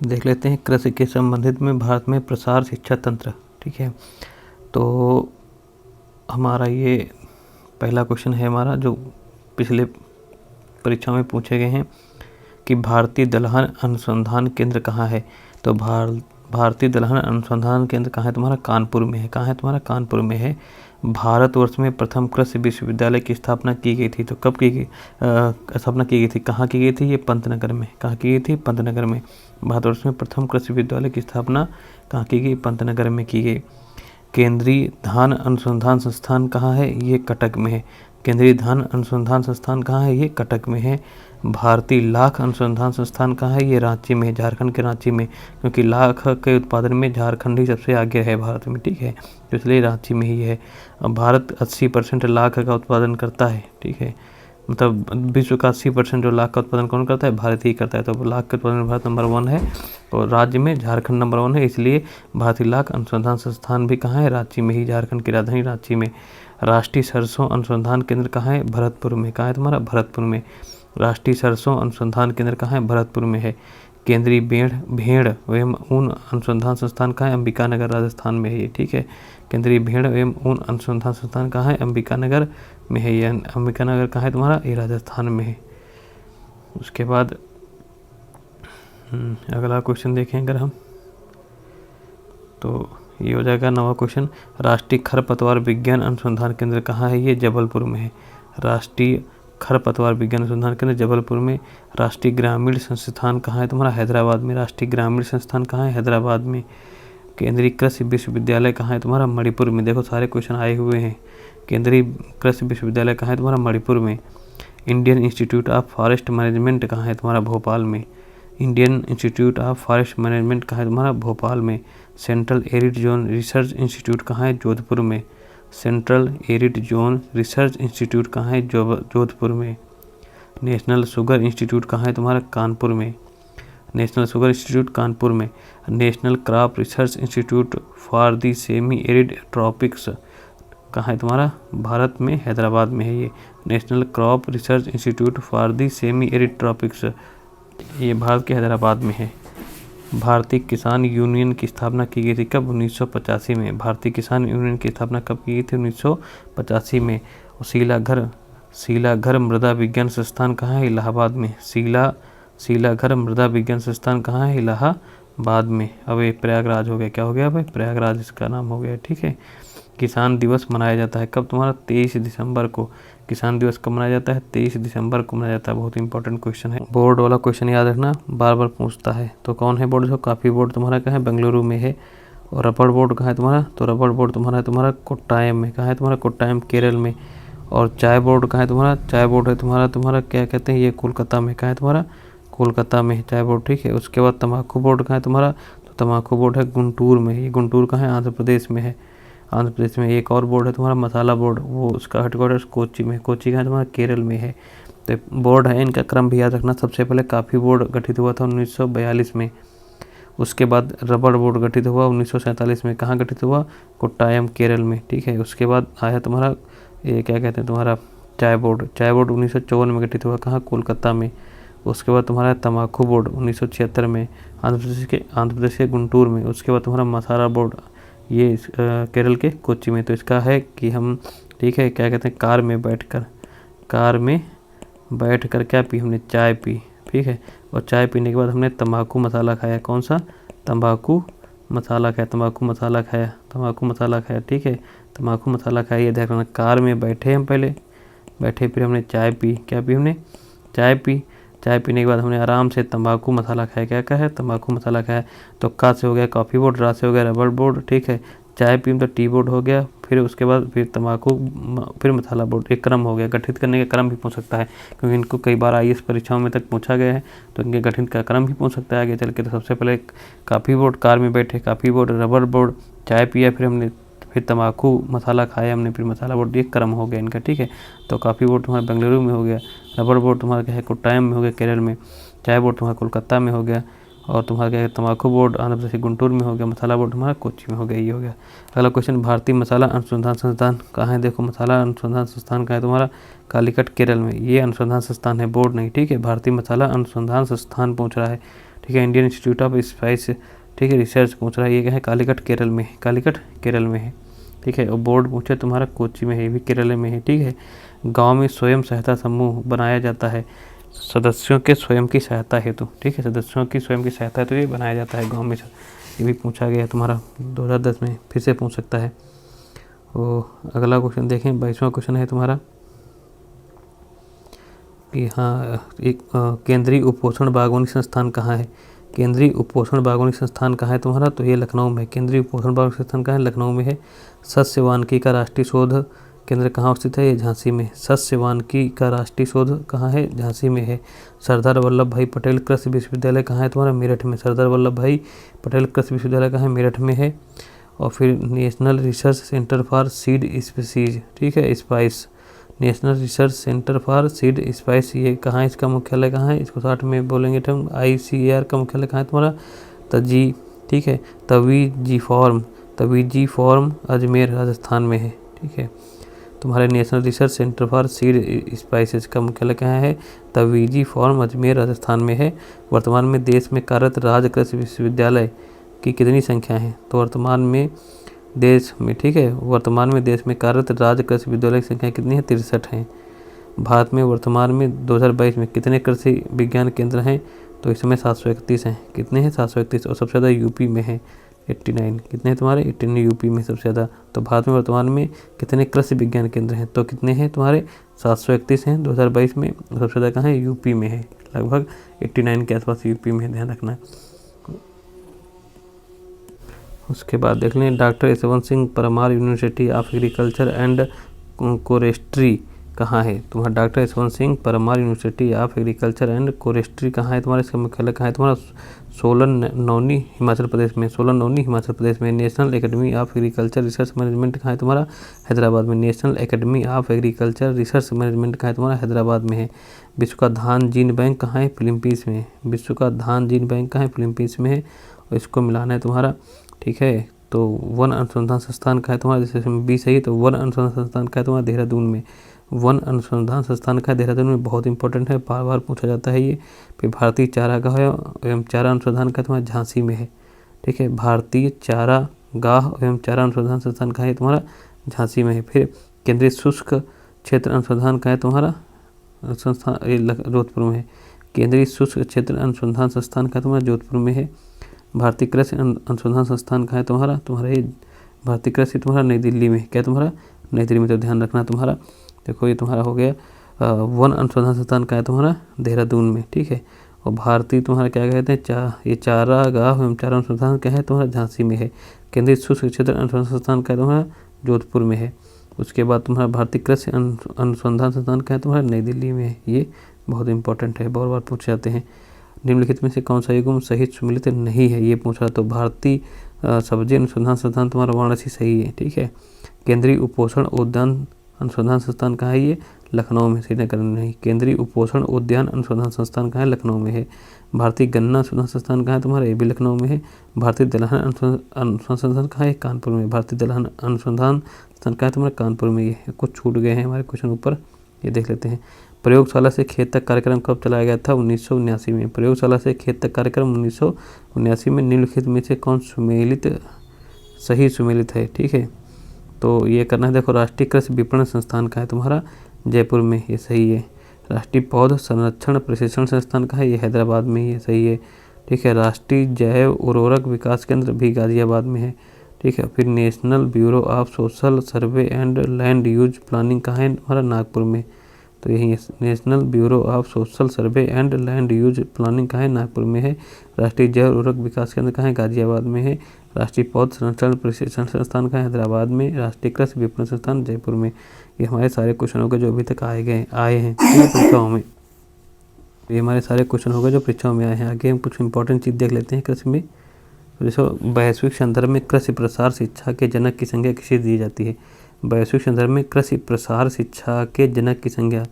देख लेते हैं कृषि के संबंधित में भारत में प्रसार शिक्षा तंत्र। ठीक है, तो हमारा ये पहला क्वेश्चन है हमारा जो पिछले परीक्षा में पूछे गए हैं कि भारतीय दलहन अनुसंधान केंद्र कहाँ है। तो भारतीय दलहन अनुसंधान केंद्र कहाँ है तुम्हारा? कानपुर में है। कहाँ है तुम्हारा? कानपुर में है। भारतवर्ष में प्रथम कृषि विश्वविद्यालय की स्थापना की गई थी। तो कब की गई स्थापना की गई थी? कहाँ की गई थी? ये पंतनगर में। कहाँ की गई थी? पंतनगर में। भारतवर्ष में प्रथम कृषि विश्वविद्यालय की स्थापना कहाँ की गई? पंतनगर में की गई। केंद्रीय धान अनुसंधान संस्थान कहाँ है? ये कटक में है। केंद्रीय धान अनुसंधान संस्थान कहाँ है? ये कटक में है। भारतीय लाख अनुसंधान संस्थान कहाँ है? ये रांची में है, झारखंड के रांची में, क्योंकि लाख के उत्पादन में झारखंड ही सबसे आगे है भारत में। ठीक है, तो इसलिए रांची में ही है। अब भारत 80% लाख का उत्पादन करता है। ठीक है, मतलब विश्व का 80% जो लाख का उत्पादन कौन करता है? भारत ही करता है। तो लाख के उत्पादन में भारत नंबर 1 है और राज्य में झारखंड नंबर 1 है, इसलिए भारतीय लाख अनुसंधान संस्थान भी कहाँ है? रांची में ही, झारखंड की राजधानी रांची में। राष्ट्रीय सरसों अनुसंधान केंद्र कहाँ है? भरतपुर में। कहाँ है तुम्हारा? भरतपुर में। राष्ट्रीय सरसों अनुसंधान केंद्र कहाँ है? भरतपुर में है। केंद्रीय भेड़ एवं ऊन अनुसंधान संस्थान कहाँ है? अंबिकानगर राजस्थान में है ये। ठीक है, केंद्रीय भेड़ एवं ऊन अनुसंधान संस्थान कहाँ है? अंबिकानगर में है। ये अंबिकानगर कहाँ है तुम्हारा? ये राजस्थान में है। उसके बाद अगला क्वेश्चन देखें अगर हम, तो ये हो जाएगा 9वां क्वेश्चन। राष्ट्रीय खरपतवार विज्ञान अनुसंधान केंद्र कहाँ है? ये जबलपुर में है। राष्ट्रीय खरपतवार विज्ञान अनुसंधान केंद्र जबलपुर में। राष्ट्रीय ग्रामीण संस्थान कहाँ है तुम्हारा? हैदराबाद में। राष्ट्रीय ग्रामीण संस्थान कहाँ है? हैदराबाद में। केंद्रीय कृषि विश्वविद्यालय कहाँ है तुम्हारा? मणिपुर में। देखो सारे क्वेश्चन आए हुए हैं। केंद्रीय कृषि विश्वविद्यालय कहाँ है तुम्हारा? मणिपुर में। Indian institute of forest management कहाँ है तुम्हारा? भोपाल में। Indian institute of forest management कहाँ है तुम्हारा? भोपाल में। Central arid zone research institute कहाँ है? जोधपुर में। Central arid zone research institute कहाँ है? जोधपुर में। नेशनल शुगर इंस्टीट्यूट कहाँ है तुम्हारा? कानपुर में। नेशनल शुगर इंस्टीट्यूट कानपुर में। National crop research institute for the semi arid tropics कहाँ है तुम्हारा? भारत में, हैदराबाद में है ये। National crop research institute for the semi arid tropics, ये भारत के हैदराबाद में है। भारतीय किसान यूनियन की स्थापना की गई थी कब? 1985 में। भारतीय किसान यूनियन की स्थापना कब की गई थी? 1985 में। और शीलाघर मृदा विज्ञान संस्थान कहाँ है? इलाहाबाद में। शीलाघर मृदा विज्ञान संस्थान कहाँ है? इलाहाबाद में। अब ये प्रयागराज हो गया। क्या हो गया भाई? प्रयागराज इसका नाम हो गया। ठीक है, किसान दिवस मनाया जाता है कब तुम्हारा? 23 दिसंबर को। किसान दिवस कब मनाया जाता है? 23 दिसंबर को मनाया जाता है। बहुत इंपॉर्टेंट क्वेश्चन है, बोर्ड वाला क्वेश्चन याद रखना, बार बार पूछता है। तो कौन है बोर्ड? जो कॉफी बोर्ड तुम्हारा कहाँ है? बेंगलुरु में है। और रबड़ बोर्ड कहाँ है तुम्हारा? तो रबड़ बोर्ड तुम्हारा कोट्टायम में। कहाँ है तुम्हारा? कोट्टायम, केरल में। और चाय बोर्ड कहाँ है तुम्हारा? चाय बोर्ड है तुम्हारा क्या कहते हैं, ये कोलकाता में। कहाँ है तुम्हारा? कोलकाता में है चाय बोर्ड। ठीक है, उसके बाद तम्बाकू बोर्ड कहाँ है तुम्हारा? तो तम्बाकू बोर्ड है गुंटूर में। ये गुंटूर कहाँ है? आंध्र प्रदेश में है। आंध्र प्रदेश में। एक और बोर्ड है तुम्हारा मसाला बोर्ड, वो उसका हेडक्वार्टर कोच्चि में। कोच्चि कहाँ है तुम्हारा? केरल में है। तो बोर्ड है, इनका क्रम भी याद रखना। सबसे पहले कॉफ़ी बोर्ड गठित हुआ था 1942 में। उसके बाद रबड़ बोर्ड गठित हुआ 1947 में। कहाँ गठित हुआ? कोट्टायम, केरल में। ठीक है, उसके बाद आया तुम्हारा ये क्या कहते हैं तुम्हारा चाय बोर्ड। चाय बोर्ड 1954 में गठित हुआ। कहाँ? कोलकाता में। उसके बाद तुम्हारा तम्बाकू बोर्ड 1976 में, आंध्र प्रदेश के गुंटूर में। उसके बाद तुम्हारा मसाला बोर्ड, ये केरल के कोच्चि में। तो इसका है कि हम, ठीक है, क्या कहते हैं, कार में बैठकर क्या पी? हमने चाय पी। ठीक है, और चाय पीने के बाद हमने तंबाकू मसाला खाया। कौन सा? तंबाकू मसाला खाया। ठीक है, तंबाकू मसाला खाया, ये ध्यान रखना। कार में बैठे हम, पहले बैठे, फिर हमने चाय पी। क्या पी हमने? चाय पी। चाय पीने के बाद हमने आराम से तंबाकू मसाला खाया। क्या क्या है? तंबाकू मसाला खाया। तो का से हो गया कॉफ़ी बोर्ड, रा से हो गया रबड़ बोर्ड। ठीक है, चाय पी तो टी बोर्ड हो गया। फिर उसके बाद फिर तंबाकू, फिर मसाला बोर्ड। एक क्रम हो गया। गठित करने का क्रम भी पूछ सकता है, क्योंकि इनको कई बार IAS परीक्षाओं में तक पूछा गया है, तो इनके गठित का क्रम भी पूछ सकता है आगे चल के। तो सबसे पहले कॉफ़ी बोर्ड, कार में बैठे, कॉफ़ी बोर्ड, रबड़ बोर्ड, चाय पिया, फिर तंबाकू मसाला खाया हमने, फिर मसाला बोर्ड। ये क्रम हो गया इनका। ठीक है, तो कॉफ़ी बोर्ड तुम्हारा बेंगलुरु में हो गया, रबड़ बोर्ड तुम्हारा क्या है कोट्टायम में हो गया केरल में, चाय बोर्ड तुम्हारा कोलकाता में हो गया, और तुम्हारा क्या है तंबाकू बोर्ड आंध्र प्रदेश गुंटूर में हो गया, मसाला बोर्ड तुम्हारा कोच्चि में हो गया। ये हो गया। अगला क्वेश्चन, भारतीय मसाला अनुसंधान संस्थान कहाँ है? देखो मसाला अनुसंधान संस्थान कहाँ है तुम्हारा? कालीकट केरल में। ये अनुसंधान संस्थान है, बोर्ड नहीं। ठीक है, भारतीय मसाला अनुसंधान संस्थान पूछ रहा है। ठीक है। इंडियन इंस्टीट्यूट ऑफ स्पाइस, ठीक है, रिसर्च पूछ रहा है, ये क्या है, कालीकट केरल में है, कालीकट केरल में है, ठीक है। और बोर्ड पूछे तुम्हारा कोच्चि में है, ये भी केरल में है, ठीक है। गांव में स्वयं सहायता समूह बनाया जाता है सदस्यों के स्वयं की सहायता हेतु, ठीक है, सदस्यों की स्वयं की सहायता हेतु ये बनाया जाता है गांव में, ये भी पूछा गया है तुम्हारा 2010 में, फिर से पूछ सकता है। तो अगला क्वेश्चन देखें, 22वां क्वेश्चन है तुम्हारा कि हाँ, एक केंद्रीय उपोषण बागवानी संस्थान कहाँ है, केंद्रीय उपोषण बागवानी संस्थान कहाँ है तुम्हारा, तो ये लखनऊ में है। केंद्रीय उपोषण बागवानी संस्थान कहाँ है, लखनऊ में है। सस्य वानिकी का राष्ट्रीय शोध केंद्र कहाँ स्थित है, ये झांसी में। सस्य वानिकी का राष्ट्रीय शोध कहाँ है, झांसी में है। सरदार वल्लभ भाई पटेल कृषि विश्वविद्यालय कहाँ है तुम्हारा, मेरठ में। सरदार वल्लभ भाई पटेल कृषि विश्वविद्यालय कहाँ है, मेरठ में है। और फिर national research centre for seed species, ठीक है, spice, national research centre for seed spice, ये कहाँ है, इसका मुख्यालय कहाँ है, इसको शॉर्ट में बोलेंगे तो ICAR का मुख्यालय कहाँ है तुम्हारा, तजी, ठीक है, तवीजी फॉर्म अजमेर राजस्थान में है, ठीक है। तुम्हारे national research centre for seed spices का मुख्यालय कहाँ है, तवीजी फॉर्म अजमेर राजस्थान में है। वर्तमान में देश में कार्यरत राज्य कृषि विश्वविद्यालय की कितनी संख्या है, तो वर्तमान में देश में, ठीक है, वर्तमान में देश में कार्यरत राज्य कृषि विश्वविद्यालय की संख्या कितनी है, 63 है। भारत में वर्तमान में 2022 में कितने कृषि विज्ञान केंद्र हैं, तो इस समय 731 हैं। कितने हैं, 731, और सबसे ज़्यादा यूपी में है 89। कितने हैं तुम्हारे, 89 यूपी में सबसे ज़्यादा। तो भारत में वर्तमान में कितने कृषि विज्ञान केंद्र हैं, तो कितने हैं तुम्हारे, 731 हैं 2022 में। सबसे ज़्यादा कहाँ है, यूपी में है, लगभग 89 के आसपास यूपी में, ध्यान रखना है। उसके बाद देख लें, doctor Yashwant Singh Parmar university of agriculture and forestry कहाँ है तुम्हारा, doctor Yashwant Singh Parmar university of agriculture and forestry कहाँ है तुम्हारा, इसका मुख्यालय कहाँ है तुम्हारा, सोलन नौनी हिमाचल प्रदेश में, सोलन नौनी हिमाचल प्रदेश में। National academy of agriculture research management कहाँ है तुम्हारा, हैदराबाद में। National academy of agriculture research management कहाँ है तुम्हारा, हैदराबाद में है। विश्व का धान जीन बैंक कहाँ है, फिलीपींस में। विश्व का धान जीन बैंक कहाँ है, फिलीपींस में है, और इसको मिलाना है तुम्हारा, ठीक है। तो वन अनुसंधान संस्थान का है तुम्हारा, जैसे इसमें 20 है, तो वन अनुसंधान संस्थान का है तुम्हारा देहरादून में। वन अनुसंधान संस्थान का है देहरादून में, बहुत इंपॉर्टेंट है, बार बार पूछा जाता है ये। फिर भारतीय चारागाह एवं चारा अनुसंधान का तुम्हारा झांसी में है, ठीक है। भारतीय चारागाह एवं चारा अनुसंधान संस्थान का है तुम्हारा झांसी में है। फिर केंद्रीय शुष्क क्षेत्र अनुसंधान का है तुम्हारा संस्थान जोधपुर में है। केंद्रीय शुष्क क्षेत्र अनुसंधान संस्थान का तुम्हारा जोधपुर में है। भारतीय कृषि अनुसंधान संस्थान का है तुम्हारा ये भारतीय कृषि तुम्हारा नई दिल्ली में, क्या तुम्हारा, नई दिल्ली में। तो ध्यान रखना तुम्हारा, देखो ये तुम्हारा हो गया। वन अनुसंधान संस्थान का है तुम्हारा देहरादून में, ठीक है। और भारतीय तुम्हारा क्या कहते हैं, ये चारागाह एवं चारा अनुसंधान क्या है तुम्हारा, झांसी में है। केंद्रीय शुष्क क्षेत्र अनुसंधान संस्थान का है तुम्हारा जोधपुर में है। उसके बाद तुम्हारा भारतीय कृषि अनुसंधान संस्थान का है तुम्हारा नई दिल्ली में है। ये बहुत इंपॉर्टेंट है, बहुत बार पूछे जाते हैं। निम्नलिखित में से कौन सा युग्म सही सुमेलित नहीं है, ये पूछा। तो भारतीय सब्जी अनुसंधान संस्थान तुम्हारा वाराणसी सही है, ठीक है। केंद्रीय उपोषण उद्यान अनुसंधान संस्थान कहाँ है, ये लखनऊ में, श्रीनगर में नहीं। केंद्रीय उपोषण उद्यान अनुसंधान संस्थान कहाँ है, लखनऊ में है। भारतीय गन्ना अनुसंधान संस्थान कहाँ है तुम्हारा, ये भी लखनऊ में है। भारतीय दलहन अनुसंधान संस्थान कहाँ है, कानपुर में। भारतीय दलहन अनुसंधान संस्थान कहाँ है तुम्हारा, कानपुर में। ये कुछ छूट गए हैं हमारे क्वेश्चन ऊपर, ये देख लेते हैं। प्रयोगशाला से खेत तक कार्यक्रम कब चलाया गया था, 1979 में। प्रयोगशाला से खेत तक कार्यक्रम 1979 में। निम्नलिखित में से कौन सही सुमेलित है, ठीक है। तो ये करना है, देखो राष्ट्रीय कृषि विपणन संस्थान का है तुम्हारा जयपुर में, ये सही है। राष्ट्रीय पौध संरक्षण प्रशिक्षण संस्थान का है, ये हैदराबाद में, ये सही है, ठीक है। राष्ट्रीय जैव उर्वरक विकास केंद्र भी गाजियाबाद में है, ठीक है। फिर national bureau of social survey and land use planning कहाँ है तुम्हारा, नागपुर में। तो यही national bureau of social survey and land use planning कहाँ है, नागपुर में है। राष्ट्रीय जैव उर्वरक विकास केंद्र कहाँ है, गाजियाबाद में है। राष्ट्रीय पौध संरक्षण प्रशिक्षण संस्थान कहाँ है, हैदराबाद में। राष्ट्रीय कृषि विपणन संस्थान जयपुर में। ये हमारे सारे क्वेश्चन हो गए जो अभी तक आए हैं परीक्षाओं में। ये हमारे सारे क्वेश्चन हो गए जो परीक्षाओं में आए हैं। आगे हम कुछ इंपॉर्टेंट चीज़ देख लेते हैं कृषि में। जैसे वैश्विक संदर्भ में कृषि प्रसार शिक्षा के जनक की संज्ञा किसे दी जाती है। वैश्विक संदर्भ में कृषि प्रसार शिक्षा के जनक की संज्ञा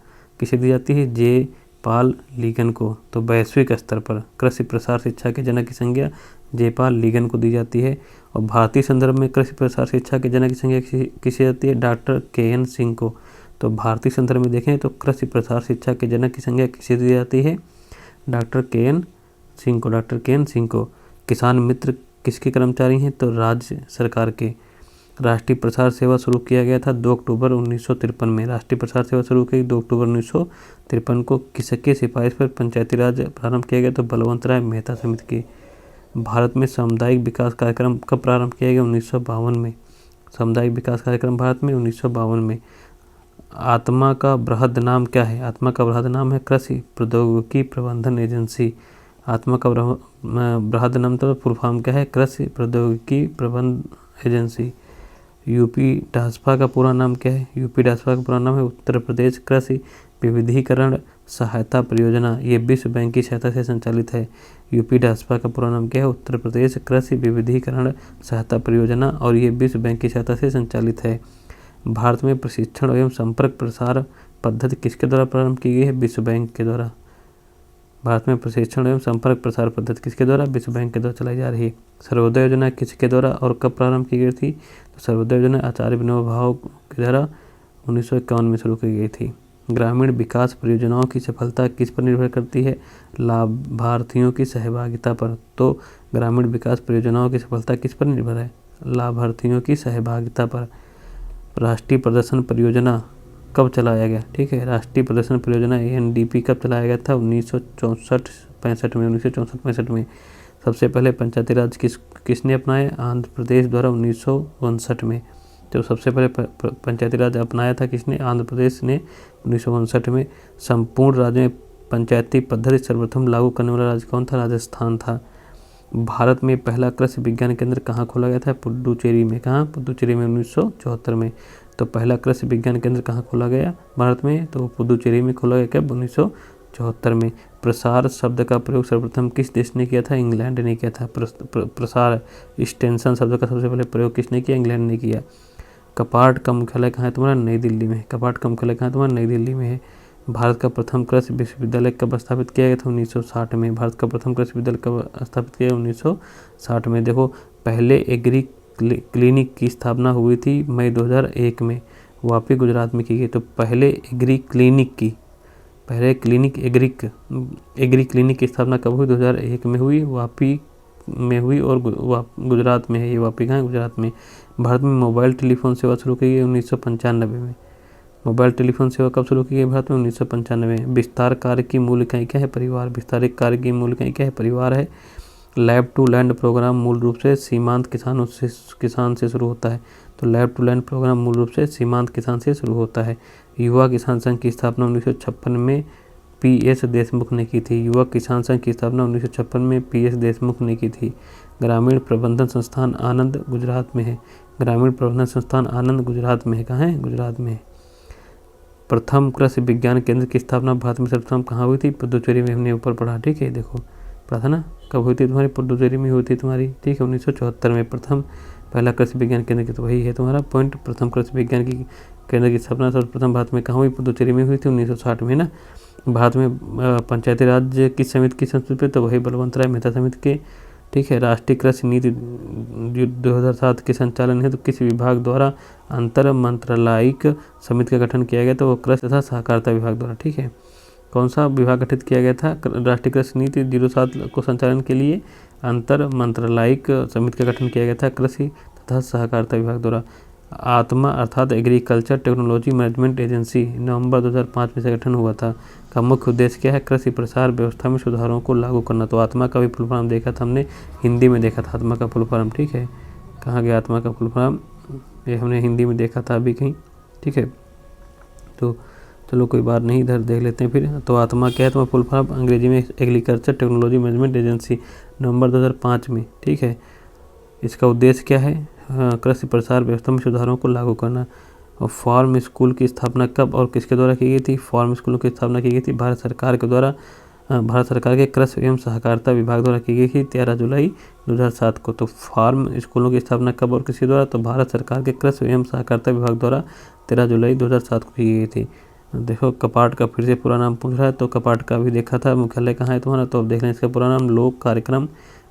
किसे दी जाती है, जे पाल लीगन को। तो वैश्विक स्तर पर कृषि प्रसार शिक्षा के जनक की संज्ञा जयपाल लीगन को दी जाती है। और भारतीय संदर्भ में कृषि प्रसार शिक्षा के जनक की संज्ञा किसे जाती है, डॉक्टर KN सिंह को। तो भारतीय संदर्भ में देखें तो कृषि प्रसार शिक्षा के जनक की संज्ञा किसे दी जाती है, डॉक्टर KN सिंह को, डॉक्टर के.एन. सिंह को। किसान मित्र किसके कर्मचारी हैं? तो राज्य सरकार के। राष्ट्रीय प्रसार सेवा शुरू किया गया था 2 अक्टूबर 1953 में। राष्ट्रीय प्रसार सेवा शुरू की 2 अक्टूबर 1953 को। किसके सिफारिश पर पंचायती राज प्रारंभ किया गया? तो बलवंत राय मेहता समिति के। भारत में सामुदायिक विकास कार्यक्रम कब प्रारंभ किया गया? 1952 में। सामुदायिक विकास कार्यक्रम भारत में 1952 में। आत्मा का बृहद नाम क्या है? आत्मा का बृहद नाम है कृषि प्रौद्योगिकी प्रबंधन एजेंसी। आत्मा का बृहद नाम तो फुल फॉर्म क्या है? कृषि प्रौद्योगिकी प्रबंधन एजेंसी। यूपी डास्पा का पूरा नाम क्या है? यूपी डास्पा का पूरा नाम है उत्तर प्रदेश कृषि विविधीकरण सहायता परियोजना। ये विश्व बैंक की सहायता से संचालित है। यूपी डास्पा का पूरा नाम क्या है? उत्तर प्रदेश कृषि विविधीकरण सहायता परियोजना, और ये विश्व बैंक की सहायता से संचालित है। भारत में प्रशिक्षण एवं संपर्क प्रसार पद्धति किसके द्वारा प्रारंभ की गई है? विश्व बैंक के द्वारा। भारत में प्रशिक्षण एवं संपर्क प्रसार पद्धति किसके द्वारा? विश्व बैंक के द्वारा चलाई जा रही है। सर्वोदय योजना किसके द्वारा और कब प्रारंभ की गई थी? तो सर्वोदय योजना आचार्य विनोबा भावे के द्वारा 1951 में शुरू की गई थी। ग्रामीण विकास परियोजनाओं की सफलता किस पर निर्भर करती है? लाभार्थियों की सहभागिता पर। तो ग्रामीण विकास परियोजनाओं की सफलता किस पर निर्भर है? लाभार्थियों की सहभागिता पर। राष्ट्रीय प्रदर्शन परियोजना कब चलाया गया? ठीक है, राष्ट्रीय प्रदर्शन परियोजना ANDP कब चलाया गया था? 1964-65 में। 1964-65 में। सबसे पहले पंचायती राज किसने अपनाया? आंध्र प्रदेश द्वारा 1959 में। तो सबसे पहले पंचायती राज अपनाया था किसने? आंध्र प्रदेश ने 1959 में। संपूर्ण राज्य में पंचायती पद्धति सर्वप्रथम लागू करने वाला राज्य कौन था? राजस्थान था। भारत में पहला कृषि विज्ञान केंद्र कहाँ खोला गया था? पुडुचेरी में। कहाँ? पुडुचेरी में 1974 में। तो पहला कृषि विज्ञान केंद्र कहाँ खोला गया भारत में? तो पुडुचेरी में खोला गया। कब? 1974 में। प्रसार शब्द का प्रयोग सर्वप्रथम किस देश ने किया था? इंग्लैंड ने किया था। प्रसार एक्सटेंशन शब्द का सबसे पहले प्रयोग किसने किया? इंग्लैंड ने किया। कपाट का मुख्यालय कहाँ है तुम्हारा? नई दिल्ली में। कपाट का मुख्यालय कहाँ है तुम्हारा? नई दिल्ली में है। भारत का प्रथम कृषि विश्वविद्यालय कब स्थापित किया गया था? 1960 में। भारत का प्रथम कृषि विद्यालय कब स्थापित किया गया? 1960 में। देखो, पहले एग्री क्लिनिक की स्थापना हुई थी मई 2001 में, वापी गुजरात में की गई। तो पहले एग्री क्लिनिक क्लिनिक की स्थापना कब हुई? 2001 में हुई, वापी में हुई, और गुजरात में है। ये वापी कहाँ है? गुजरात में। भारत में मोबाइल टेलीफोन सेवा शुरू की गई 1995 में। मोबाइल टेलीफोन सेवा कब शुरू की गई भारत में? 1995 में। विस्तार कार्य की मूल इकाई क्या है? परिवार। विस्तारित कार्य की मूल इकाई क्या है? परिवार है। लैब टू लैंड प्रोग्राम मूल रूप से सीमांत किसान से शुरू होता है। तो लैब टू लैंड प्रोग्राम मूल रूप से सीमांत किसान से शुरू होता है। युवा किसान संघ की स्थापना 1956 में PS देशमुख ने की थी। युवा किसान संघ की स्थापना 1956 में PS देशमुख ने की थी। ग्रामीण प्रबंधन संस्थान आनंद गुजरात में है। ग्रामीण प्रबंधन संस्थान आनंद गुजरात में है। कहाँ है? गुजरात में है। प्रथम कृषि विज्ञान केंद्र की स्थापना भारत में सर्वप्रथम कहाँ हुई थी? पुडुचेरी में। हमने ऊपर पढ़ा, ठीक है। देखो, पढ़ा था ना, कब हुई थी तुम्हारी? पुडुचेरी में हुई थी तुम्हारी, ठीक है। 1974 में प्रथम पहला कृषि विज्ञान केंद्र की, तो वही है तुम्हारा पॉइंट। प्रथम कृषि विज्ञान की केंद्र की स्थापना सर्वप्रथम भारत में कहाँ हुई? पुडुचेरी में हुई थी 1960 में ना। भारत में पंचायती राज किस समिति की संस्कृति पे? तो वही बलवंत राय मेहता समिति के, ठीक है। राष्ट्रीय कृषि नीति 2007 के संचालन है तो किस विभाग द्वारा अंतर मंत्रालयिक समिति का गठन किया गया? तो वो कृषि तथा सहकारिता विभाग द्वारा, ठीक है। कौन सा विभाग गठित किया गया था राष्ट्रीय कृषि नीति 07 को संचालन के लिए? अंतर मंत्रालयिक समिति का गठन किया गया था कृषि तथा सहकारिता विभाग द्वारा। आत्मा अर्थात एग्रीकल्चर टेक्नोलॉजी मैनेजमेंट एजेंसी नवंबर 2005 में से गठन हुआ था। का मुख्य उद्देश्य क्या है? कृषि प्रसार व्यवस्था में सुधारों को लागू करना। तो आत्मा का भी फुल फॉर्म देखा था हमने, हिंदी में देखा था आत्मा का फुल फॉर्म, ठीक है। कहाँ गया आत्मा का फुल फॉर्म? ये हमने हिंदी में देखा था अभी कहीं, ठीक है। तो चलो कोई बात नहीं, इधर देख लेते हैं फिर। तो आत्मा क्या है तुम्हारा फुल फॉर्म? अंग्रेजी में एग्रीकल्चर टेक्नोलॉजी मैनेजमेंट एजेंसी, नवंबर 2005 में, ठीक है। इसका उद्देश्य क्या है? कृषि प्रसार व्यवस्था में सुधारों को लागू करना। और फार्म स्कूल की स्थापना कब और किसके द्वारा की गई थी? फार्म स्कूलों की स्थापना की गई थी भारत सरकार के द्वारा, भारत सरकार के कृषि एवं सहकारिता विभाग द्वारा की गई थी 13 जुलाई 2007 को। तो फार्म स्कूलों की स्थापना कब और किसके द्वारा? तो भारत सरकार के कृषि एवं सहकारिता विभाग द्वारा 13 जुलाई 2007 को की गई थी। देखो, कपाट का फिर से पूरा नाम पूछ रहा है, तो कपाट का भी देखा था, मुख्यालय कहाँ है तुम्हारा? तो अब देख लें, इसका पूरा नाम लोक कार्यक्रम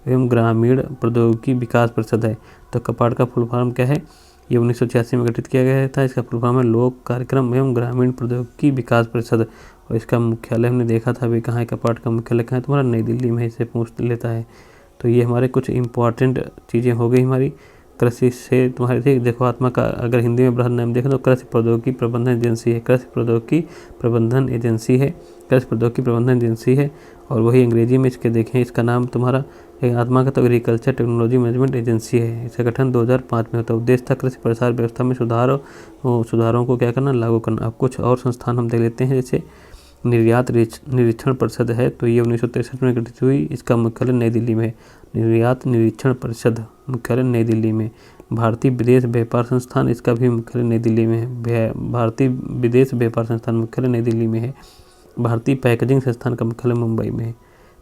एवं ग्रामीण प्रौद्योगिकी विकास परिषद है। तो कपाट का फुल फॉर्म क्या है? ये 1986 में गठित किया गया था। इसका फुल फॉर्म है लोक कार्यक्रम एवं ग्रामीण प्रौद्योगिकी विकास परिषद। और इसका मुख्यालय हमने देखा था अभी कहाँ है, कपाट का मुख्यालय कहाँ है तुम्हारा, नई दिल्ली में, इससे पूछ लेता है। तो ये हमारे कुछ इंपॉर्टेंट चीज़ें हो गई हमारी कृषि से तुम्हारे। ठीक, देखो आत्मा का अगर हिंदी में बृहद नाम देखें तो कृषि प्रौद्योगिकी प्रबंधन एजेंसी है, कृषि प्रौद्योगिकी प्रबंधन एजेंसी है, कृषि प्रौद्योगिकी प्रबंधन एजेंसी है। और वही अंग्रेजी में इसके देखें, इसका नाम तुम्हारा आत्मा का तो एग्रीकल्चर टेक्नोलॉजी मैनेजमेंट एजेंसी है। इसका गठन 2005 में होता है। उद्देश्य था कृषि प्रसार व्यवस्था में सुधारों को क्या करना, लागू करना। अब कुछ और संस्थान हम देख लेते हैं, जैसे निर्यात निरीक्षण परिषद है, तो ये 1963 में गठित हुई, इसका मुख्यालय नई दिल्ली में। निर्यात निरीक्षण परिषद मुख्यालय नई दिल्ली में। भारतीय विदेश व्यापार संस्थान, इसका भी मुख्यालय नई दिल्ली में है। भारतीय विदेश व्यापार संस्थान मुख्यालय नई दिल्ली में है। भारतीय पैकेजिंग संस्थान का मुख्यालय मुंबई में है,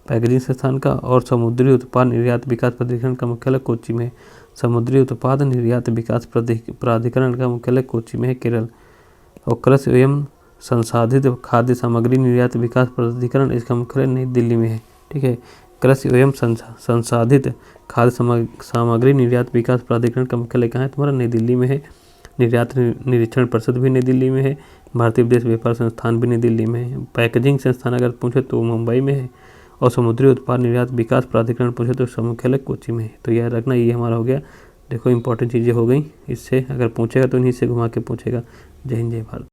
पैकेजिंग संस्थान का। और समुद्री उत्पाद निर्यात विकास प्राधिकरण का मुख्यालय कोच्चि में है। समुद्री उत्पाद निर्यात विकास प्राधिकरण का मुख्यालय कोच्चि में है, केरल। और कृषि एवं संसाधित खाद्य सामग्री निर्यात विकास प्राधिकरण, इसका मुख्यालय नई दिल्ली में है। ठीक है, कृषि एवं संसाधित खाद्य सामग्री निर्यात विकास प्राधिकरण का मुख्यालय कहाँ है तुम्हारा, नई दिल्ली में है। निर्यात निरीक्षण परिषद भी नई दिल्ली में है। भारतीय विदेश व्यापार संस्थान भी नई दिल्ली में है। पैकेजिंग संस्थान अगर पूछे तो मुंबई में है। और समुद्री उत्पाद निर्यात विकास प्राधिकरण पूछे तो इसका मुख्यालय कोच्चि में है। तो याद रखना, ये हमारा हो गया। देखो इंपॉर्टेंट चीज़ें हो गई, इससे अगर पूछेगा तो इन्हीं से घुमा के पूछेगा। जय हिंद, जय भारत।